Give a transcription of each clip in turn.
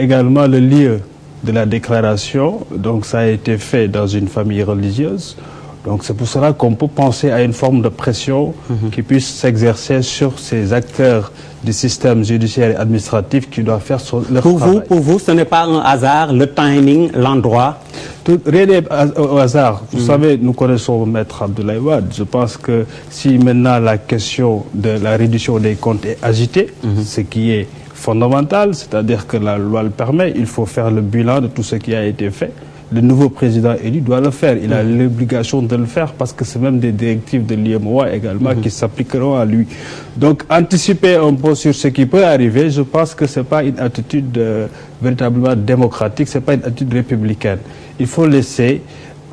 Également le lieu de la déclaration, donc ça a été fait dans une famille religieuse. Donc c'est pour cela qu'on peut penser à une forme de pression qui puisse s'exercer sur ces acteurs du système judiciaire et administratif qui doivent faire leur travail. Pour vous, ce n'est pas un hasard, le timing, l'endroit? Rien n'est au hasard. Vous savez, nous connaissons Maître Abdoulaye Wade. Je pense que si maintenant la question de la réduction des comptes est agitée, ce qui est fondamental, c'est-à-dire que la loi le permet, il faut faire le bilan de tout ce qui a été fait. Le nouveau président élu doit le faire. Il a l'obligation de le faire parce que c'est même des directives de l'IMOA également qui s'appliqueront à lui. Donc, anticiper un peu sur ce qui peut arriver, je pense que ce n'est pas une attitude véritablement démocratique, ce n'est pas une attitude républicaine. Il faut laisser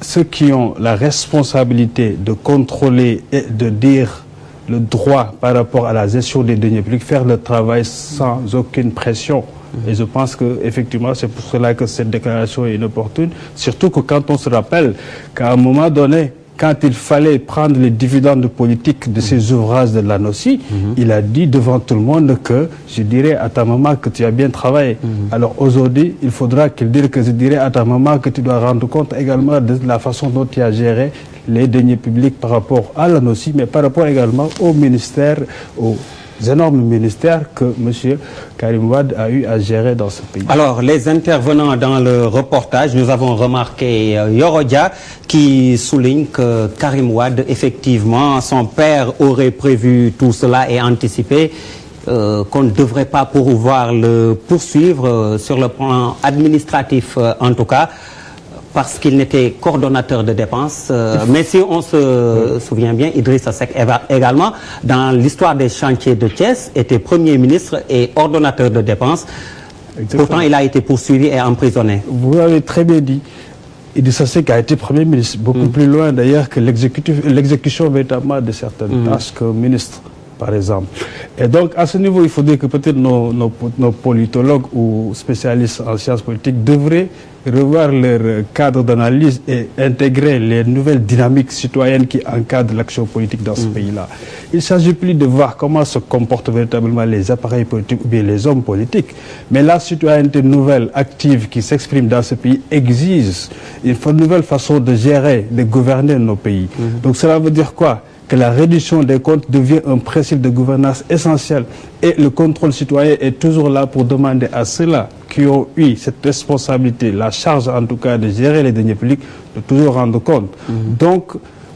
ceux qui ont la responsabilité de contrôler et de dire le droit par rapport à la gestion des deniers publics, faire le travail sans aucune pression. Et je pense qu'effectivement, c'est pour cela que cette déclaration est inopportune. Surtout que quand on se rappelle qu'à un moment donné, quand il fallait prendre les dividendes politiques de ces ouvrages de l'ANOCI, il a dit devant tout le monde que je dirais à ta maman que tu as bien travaillé. Alors aujourd'hui, il faudra qu'il dise que je dirais à ta maman que tu dois rendre compte également de la façon dont tu as géré les deniers publics par rapport à l'ANOCI, mais par rapport également au ministère, aux énormes ministères que M. Karim Wade a eu à gérer dans ce pays. Alors, les intervenants dans le reportage, nous avons remarqué Yorodia qui souligne que Karim Wade, effectivement, son père aurait prévu tout cela et anticipé qu'on ne devrait pas pouvoir le poursuivre sur le plan administratif en tout cas, parce qu'il n'était coordonnateur de dépenses. Mais si on se souvient bien, Idrissa Seck également, dans l'histoire des chantiers de Thiès, était Premier ministre et ordonnateur de dépenses. Exactement. Pourtant, il a été poursuivi et emprisonné. Vous avez très bien dit. Idrissa Seck a été Premier ministre, beaucoup plus loin d'ailleurs que l'exécution véritablement de certaines tâches que ministre, par exemple. Et donc, à ce niveau, il faudrait que peut-être nos politologues ou spécialistes en sciences politiques devraient revoir leur cadre d'analyse et intégrer les nouvelles dynamiques citoyennes qui encadrent l'action politique dans ce pays-là. Il ne s'agit plus de voir comment se comportent véritablement les appareils politiques ou bien les hommes politiques, mais la citoyenneté nouvelle, active, qui s'exprime dans ce pays exige une nouvelle façon de gérer, de gouverner nos pays. Donc cela veut dire quoi? Que la réduction des comptes devient un principe de gouvernance essentiel. Et le contrôle citoyen est toujours là pour demander à ceux-là qui ont eu cette responsabilité, la charge en tout cas de gérer les deniers publics, de toujours rendre compte. Donc,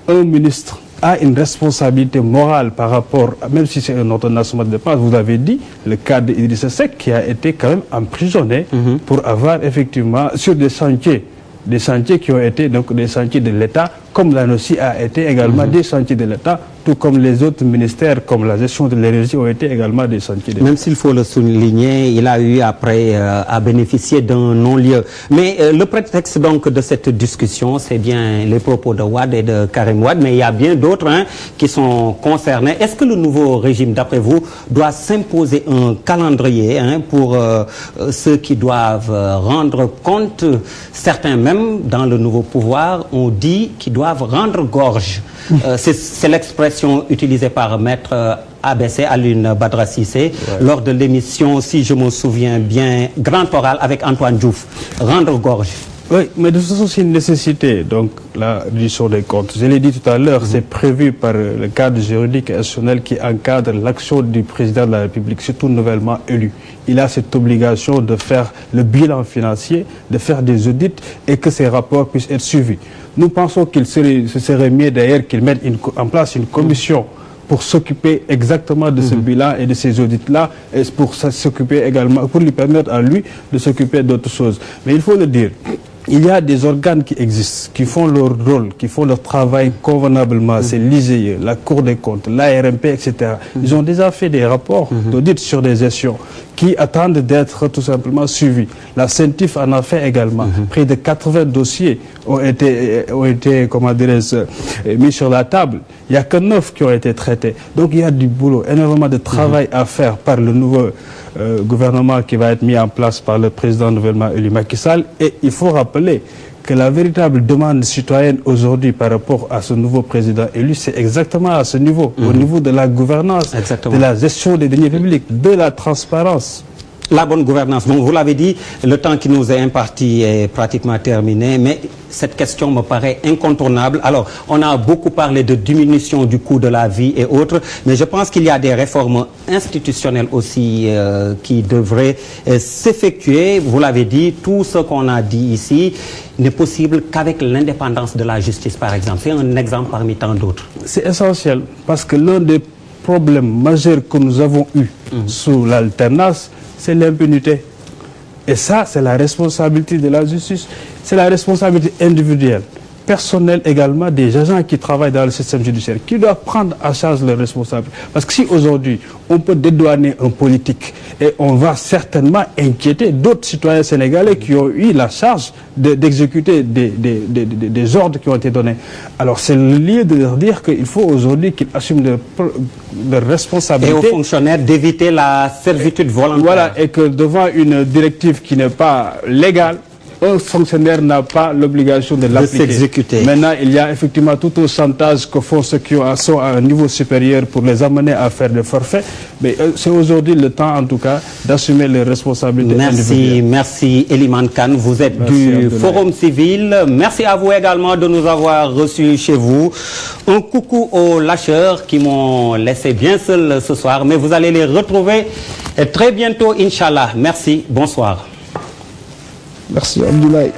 un ministre a une responsabilité morale par rapport, même si c'est un ordonnancement de dépenses, vous avez dit, le cas d'Idrissa Seck qui a été quand même emprisonné pour avoir effectivement, sur des chantiers qui ont été donc des chantiers de l'État, comme l'ANOCI a été également des chantiers de l'État, tout comme les autres ministères, comme la gestion de l'énergie, ont été également des chantiers de l'État. Même s'il faut le souligner, il a eu après à bénéficier d'un non-lieu. Mais le prétexte donc de cette discussion, c'est bien les propos de Wade et de Karim Wade, mais il y a bien d'autres qui sont concernés. Est-ce que le nouveau régime, d'après vous, doit s'imposer un calendrier pour ceux qui doivent rendre compte? Certains même, dans le nouveau pouvoir, ont dit qu'ils doivent rendre gorge. C'est l'expression utilisée par Maître ABC, Alioune Badara Cissé, lors de l'émission, si je me souviens bien, Grand Oral avec Antoine Diouf. Rendre gorge. Oui, mais de toute façon, c'est une nécessité, donc la réduction des comptes. Je l'ai dit tout à l'heure, c'est prévu par le cadre juridique et institutionnel qui encadre l'action du président de la République, surtout nouvellement élu. Il a cette obligation de faire le bilan financier, de faire des audits et que ces rapports puissent être suivis. Nous pensons qu'il serait mieux d'ailleurs qu'il mette en place une commission pour s'occuper exactement de ce bilan et de ces audits-là, et pour s'occuper également, pour lui permettre à lui de s'occuper d'autres choses. Mais il faut le dire, il y a des organes qui existent, qui font leur rôle, qui font leur travail convenablement. C'est l'IGE, la Cour des comptes, l'ARMP, etc. Ils ont déjà fait des rapports d'audit sur des gestions qui attendent d'être tout simplement suivis. La CENTIF en a fait également. Près de 80 dossiers ont été comment dirais-je, mis sur la table. Il n'y a que 9 qui ont été traités. Donc il y a du boulot, énormément de travail à faire par le nouveau gouvernement qui va être mis en place par le président nouvellement élu Macky Sall. Et il faut rappeler que la véritable demande citoyenne aujourd'hui par rapport à ce nouveau président élu, c'est exactement à ce niveau, au niveau de la gouvernance, de la gestion des deniers publics, de la transparence. La bonne gouvernance. Bon, vous l'avez dit, le temps qui nous est imparti est pratiquement terminé, mais cette question me paraît incontournable. Alors, on a beaucoup parlé de diminution du coût de la vie et autres, mais je pense qu'il y a des réformes institutionnelles aussi qui devraient s'effectuer. Vous l'avez dit, tout ce qu'on a dit ici n'est possible qu'avec l'indépendance de la justice, par exemple. C'est un exemple parmi tant d'autres. C'est essentiel, parce que l'un des problèmes majeurs que nous avons eu sous l'alternance, c'est l'impunité. Et ça, c'est la responsabilité de la justice. C'est la responsabilité individuelle, personnelle également, des agents qui travaillent dans le système judiciaire, qui doivent prendre en charge leurs responsabilités. Parce que si aujourd'hui, on peut dédouaner un politique, et on va certainement inquiéter d'autres citoyens sénégalais qui ont eu la charge d'exécuter des ordres qui ont été donnés. Alors c'est le lieu de leur dire qu'il faut aujourd'hui qu'ils assument leurs responsabilités. Et aux fonctionnaires d'éviter la servitude volontaire. Voilà, et que devant une directive qui n'est pas légale, un fonctionnaire n'a pas l'obligation de l'appliquer. Maintenant, il y a effectivement tout un chantage que font ceux qui sont à un niveau supérieur pour les amener à faire des forfaits. Mais c'est aujourd'hui le temps, en tout cas, d'assumer les responsabilités individuelles. Merci Elimane Kane. Vous êtes du Forum Civil. Merci à vous également de nous avoir reçus chez vous. Un coucou aux lâcheurs qui m'ont laissé bien seul ce soir, mais vous allez les retrouver très bientôt, Inch'Allah. Merci, bonsoir. Merci Abdoulaye.